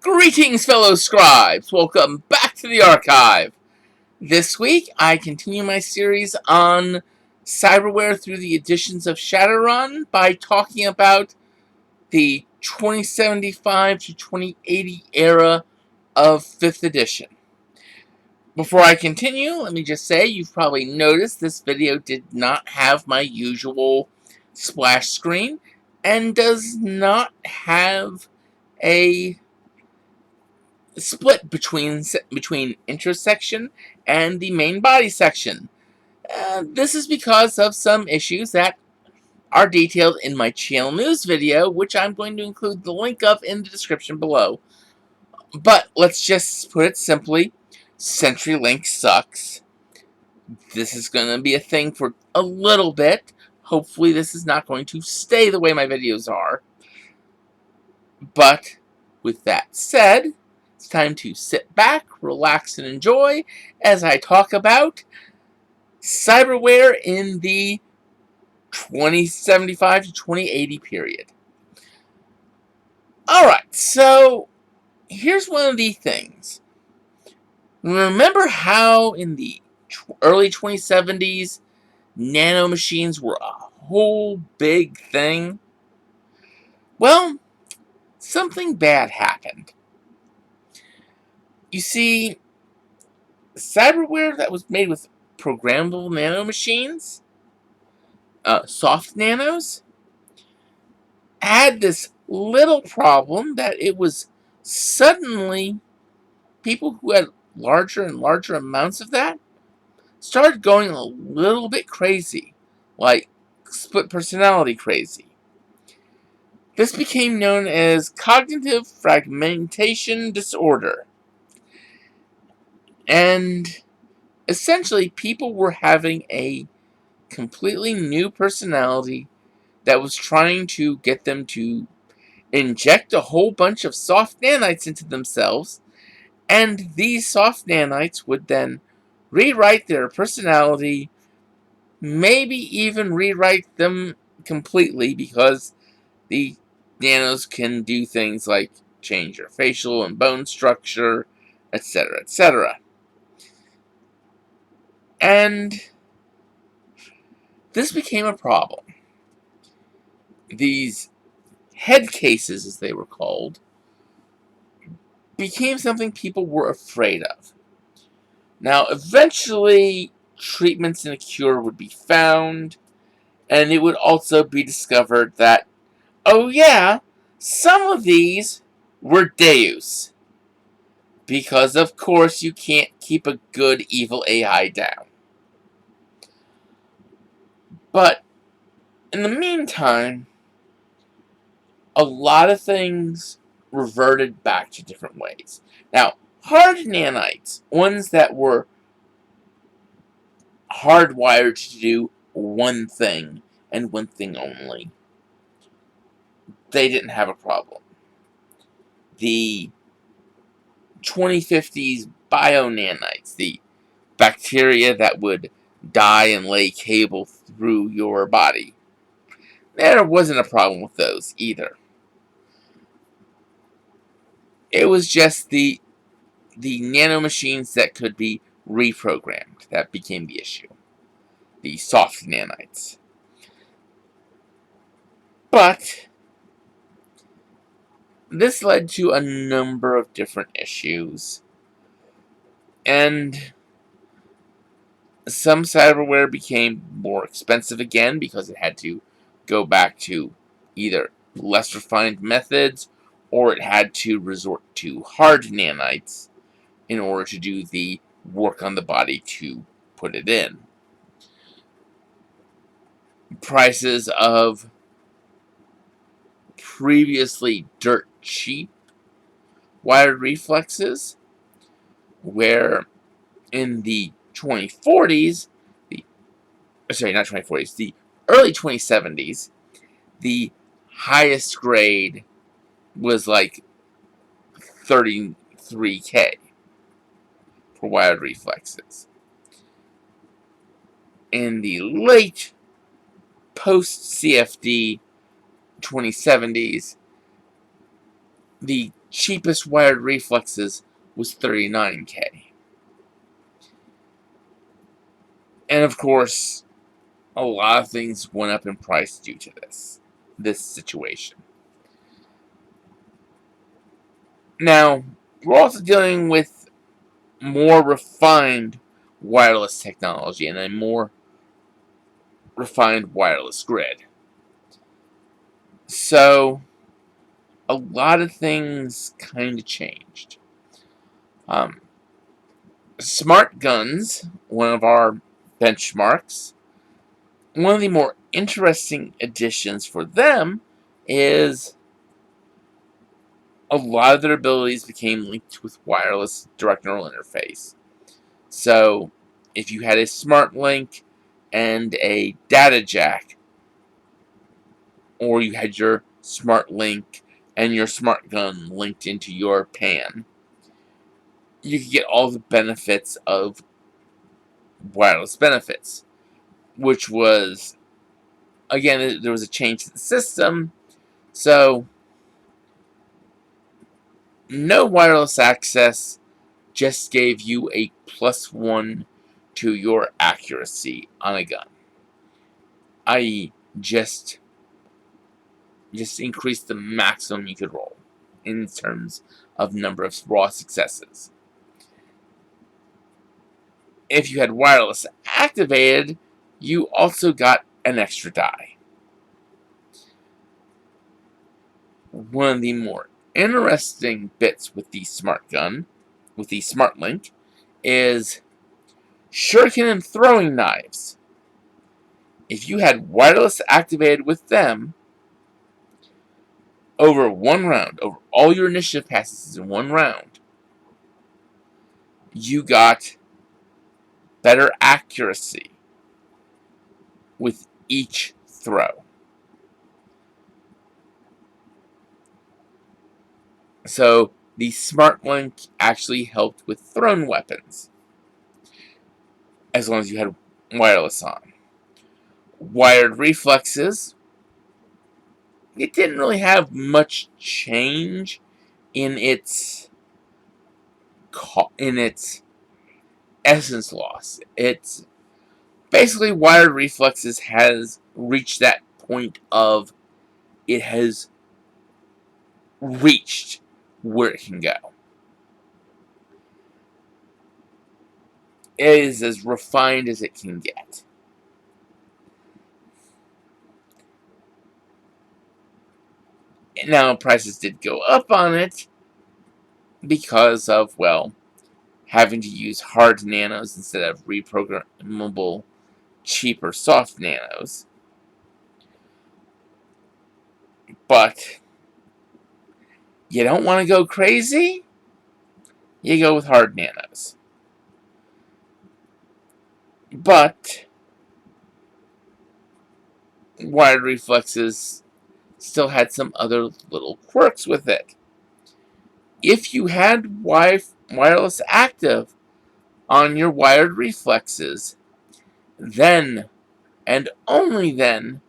Greetings, fellow scribes! Welcome back to the archive. This week, I continue my series on Cyberware through the editions of Shadowrun by talking about the 2075 to 2080 era of 5th edition. Before I continue, let me just say, you've probably noticed this video did not have my usual splash screen and does not have a split between intro section and the main body section. This is because of some issues that are detailed in my channel news video, which I'm going to include the link of in the description below. But let's just put it simply, CenturyLink sucks. This is going to be a thing for a little bit. Hopefully this is not going to stay the way my videos are. But with that said, it's time to sit back, relax, and enjoy as I talk about Cyberware in the 2075 to 2080 period. Alright, so here's one of the things. Remember how in the early 2070s, nanomachines were a whole big thing? Well, something bad happened. You see, cyberware that was made with programmable nanomachines, soft nanos, had this little problem that it was suddenly people who had larger and larger amounts of that started going a little bit crazy, like split personality crazy. This became known as cognitive fragmentation disorder. And essentially, people were having a completely new personality that was trying to get them to inject a whole bunch of soft nanites into themselves, and these soft nanites would then rewrite their personality, maybe even rewrite them completely, because the nanos can do things like change your facial and bone structure, etc., etc. And this became a problem. These head cases, as they were called, became something people were afraid of. Now, eventually, treatments and a cure would be found, and it would also be discovered that, oh yeah, some of these were Deus. Because, of course, you can't keep a good evil AI down. But, in the meantime, a lot of things reverted back to different ways. Now, hard nanites, ones that were hardwired to do one thing, and one thing only, they didn't have a problem. The 2050s bio-nanites, the bacteria that would die and lay cable through your body, there wasn't a problem with those either. It was just the nanomachines that could be reprogrammed that became the issue. The soft nanites. But this led to a number of different issues. And some cyberware became more expensive again because it had to go back to either less refined methods, or it had to resort to hard nanites in order to do the work on the body to put it in. Prices of previously dirt cheap wired reflexes, where in the 2040s, not 2040s, the early 2070s, the highest grade was like 33K for wired reflexes. In the late post-CFD 2070s, the cheapest wired reflexes was $39K. And of course, a lot of things went up in price due to this situation. Now, we're also dealing with more refined wireless technology and a more refined wireless grid. So, a lot of things kind of changed. Um, Smart guns, one of our benchmarks, one of the more interesting additions for them is a lot of their abilities became linked with wireless direct neural interface. So, if you had a smart link and a data jack, or you had your smart link and your smart gun linked into your pan, you could get all the benefits of wireless benefits, which was, again, there was a change to the system, so no wireless access just gave you a +1 to your accuracy on a gun, i.e., just increase the maximum you could roll in terms of number of raw successes. If you had wireless activated, you also got an extra die. One of the more interesting bits with the smart gun, with the smart link, is shuriken and throwing knives. If you had wireless activated with them, over one round, over all your initiative passes in one round, you got better accuracy with each throw. So the smart link actually helped with thrown weapons, as long as you had wireless on. Wired reflexes, it didn't really have much change in its essence loss. It's basically wired reflexes has reached that point of it has reached where it can go. It is as refined as it can get. Now, prices did go up on it because of, well, having to use hard nanos instead of reprogrammable, cheaper soft nanos. But you don't want to go crazy? You go with hard nanos. But wired reflexes still had some other little quirks with it. If you had wireless active on your wired reflexes, then and only then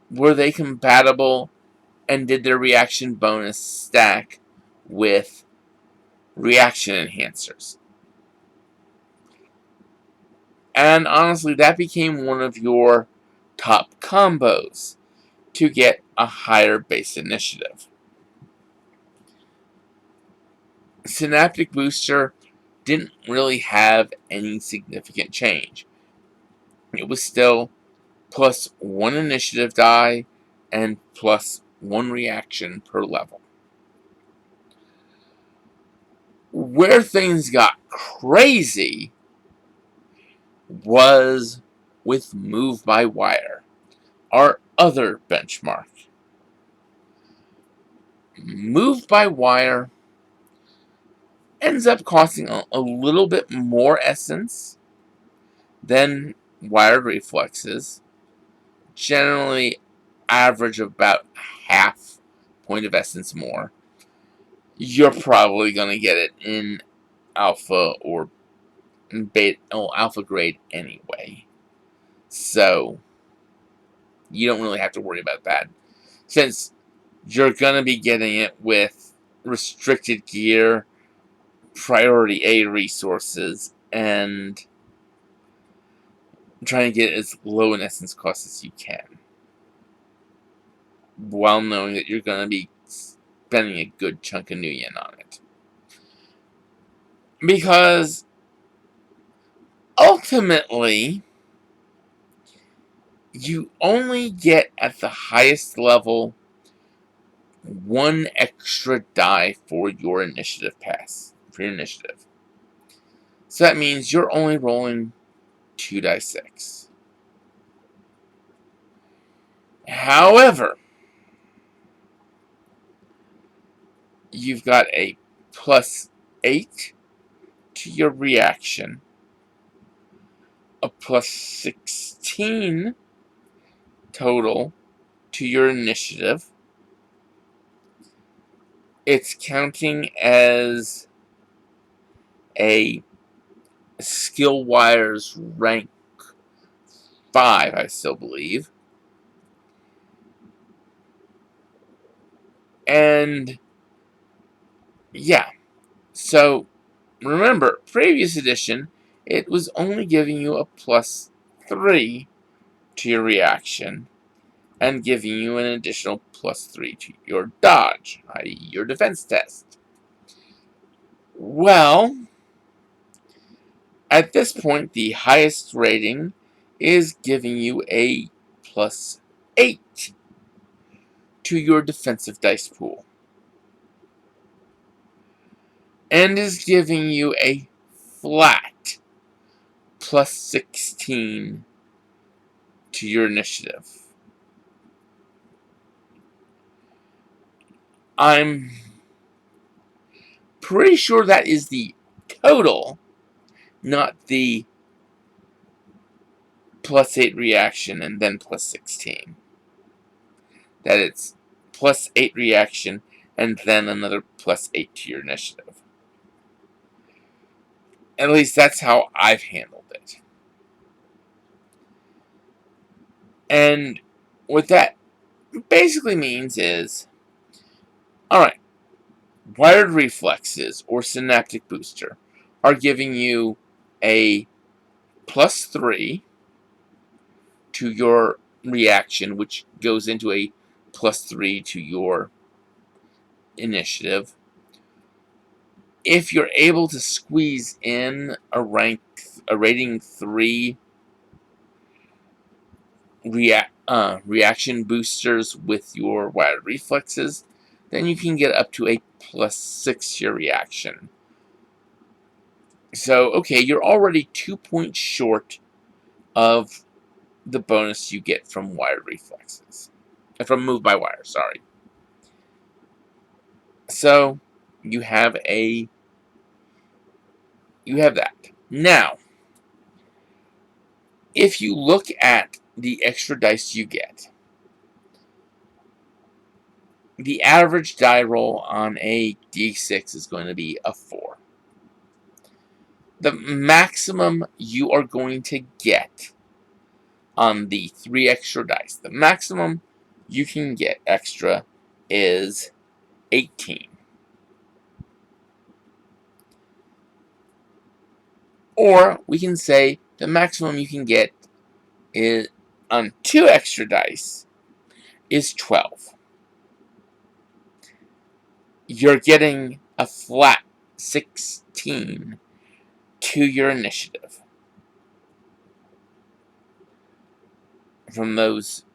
were they compatible and did their reaction bonus stack with reaction enhancers. And honestly, that became one of your top combos to get a higher base initiative. Synaptic Booster didn't really have any significant change. It was still +1 initiative die and +1 reaction per level. Where things got crazy was with Move by Wire, our other benchmark. Move by Wire ends up costing a little bit more essence than wired reflexes. Generally, average about half point of essence more. You're probably going to get it in alpha or beta, alpha grade anyway. So, you don't really have to worry about that. Since you're going to be getting it with restricted gear, priority A resources, and trying to get as low an essence cost as you can, while knowing that you're going to be spending a good chunk of new yen on it. Because ultimately, you only get at the highest level one extra die for your initiative pass, for your initiative. So that means you're only rolling 2d6. However, you've got a +8 to your reaction, a +16 total to your initiative. It's counting as a skill wires rank 5, I still believe. And yeah, so remember, previous edition, it was only giving you a +3 to your reaction and giving you an additional +3 to your dodge, i.e. your defense test. Well, at this point, the highest rating is giving you a +8 to your defensive dice pool, and is giving you a flat +16 to your initiative. I'm pretty sure that is the total, not the +8 reaction and then +16. That it's +8 reaction and then another +8 to your initiative. At least that's how I've handled it. And what that basically means is, alright, wired reflexes or synaptic booster are giving you a +3 to your reaction, which goes into a +3 to your initiative. If you're able to squeeze in a rating 3 reaction boosters with your wired reflexes, then you can get up to a +6 to your reaction. So, okay, you're already 2 points short of the bonus you get from wired reflexes. From move by wire, sorry. So, you have that. Now, if you look at the extra dice you get, the average die roll on a d6 is going to be a 4. The maximum you are going to get on the 3 extra dice, the maximum you can get extra is 18. Or we can say the maximum you can get is on 2 extra dice is 12. You're getting a flat 16 to your initiative from those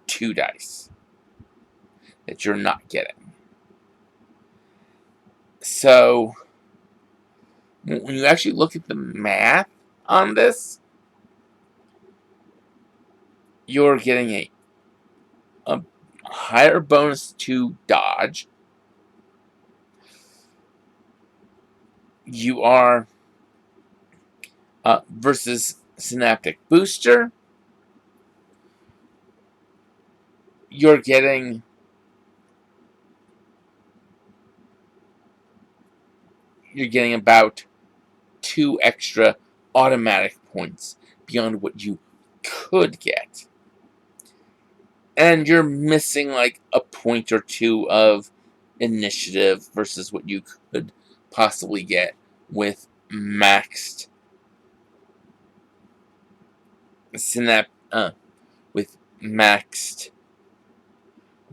2 dice that you're not getting. So, when you actually look at the math on this, you're getting a higher bonus to dodge. You are versus synaptic booster. You're getting about 2 extra automatic points beyond what you could get. And you're missing like a point or 2 of initiative versus what you could possibly get with maxed with maxed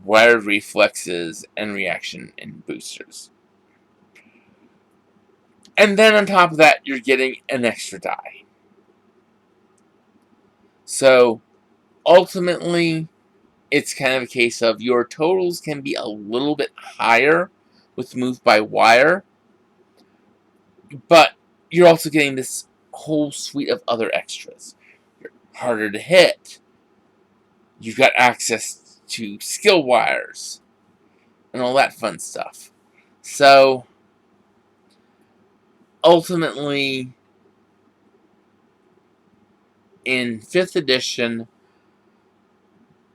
wired reflexes and reaction and boosters. And then on top of that, you're getting an extra die. So ultimately, it's kind of a case of your totals can be a little bit higher with Move by Wire, but you're also getting this whole suite of other extras. You're harder to hit. You've got access to skill wires and all that fun stuff. So ultimately, in 5th edition,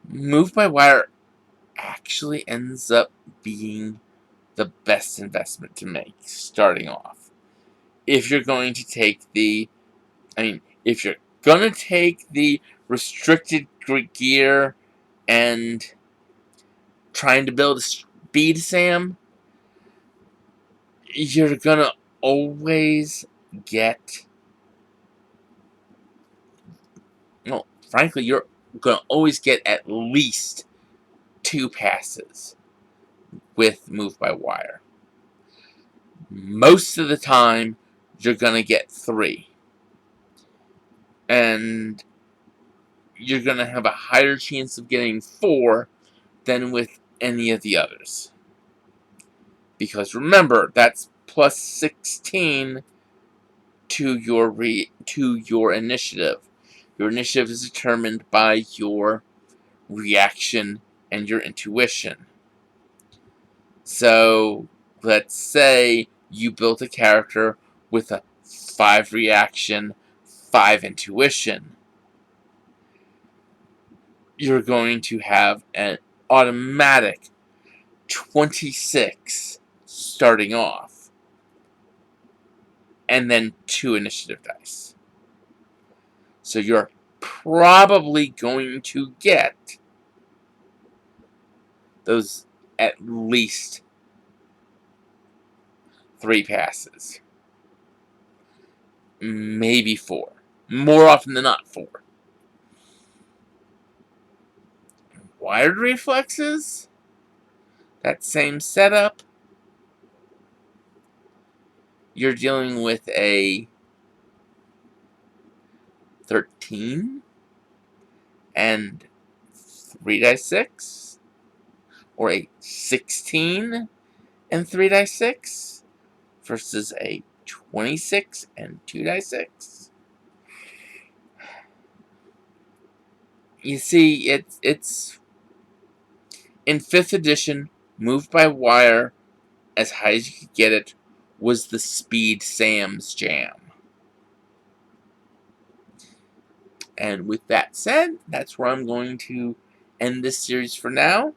Move by Wire actually ends up being the best investment to make starting off. If you're going to take if you're going to take the restricted gear and trying to build a speed SAM, you're going to always get, well, frankly, you're going to always get at least 2 passes with Move by Wire. Most of the time, you're going to get 3. And you're going to have a higher chance of getting 4 than with any of the others. Because remember, that's plus 16 to your initiative. Your initiative is determined by your reaction and your intuition. So, let's say you built a character with a 5 reaction, 5 intuition. You're going to have an automatic 26 starting off, and then 2 initiative dice. So you're probably going to get those at least 3 passes. Maybe 4. More often than not, 4. Wired reflexes? That same setup? You're dealing with a 13 and 3 dice 6, or a 16 and 3 dice 6 versus a 26 and 2 dice 6. You see, it's in 5th edition, Moved by Wire, as high as you could get it, was the Speed Sam's jam. And with that said, that's where I'm going to end this series for now.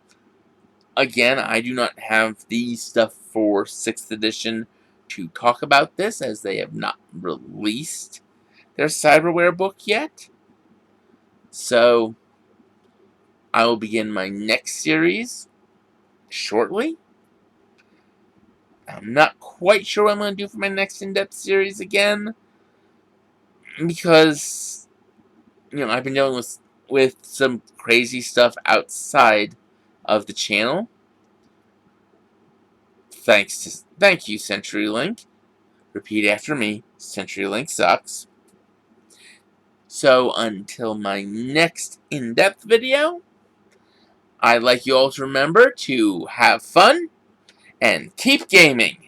Again, I do not have the stuff for 6th edition to talk about this, as they have not released their Cyberware book yet. So, I will begin my next series shortly. I'm not quite sure what I'm going to do for my next in-depth series again, because, I've been dealing with some crazy stuff outside of the channel. Thank you, CenturyLink. Repeat after me, CenturyLink sucks. So, until my next in-depth video, I'd like you all to remember to have fun and keep gaming.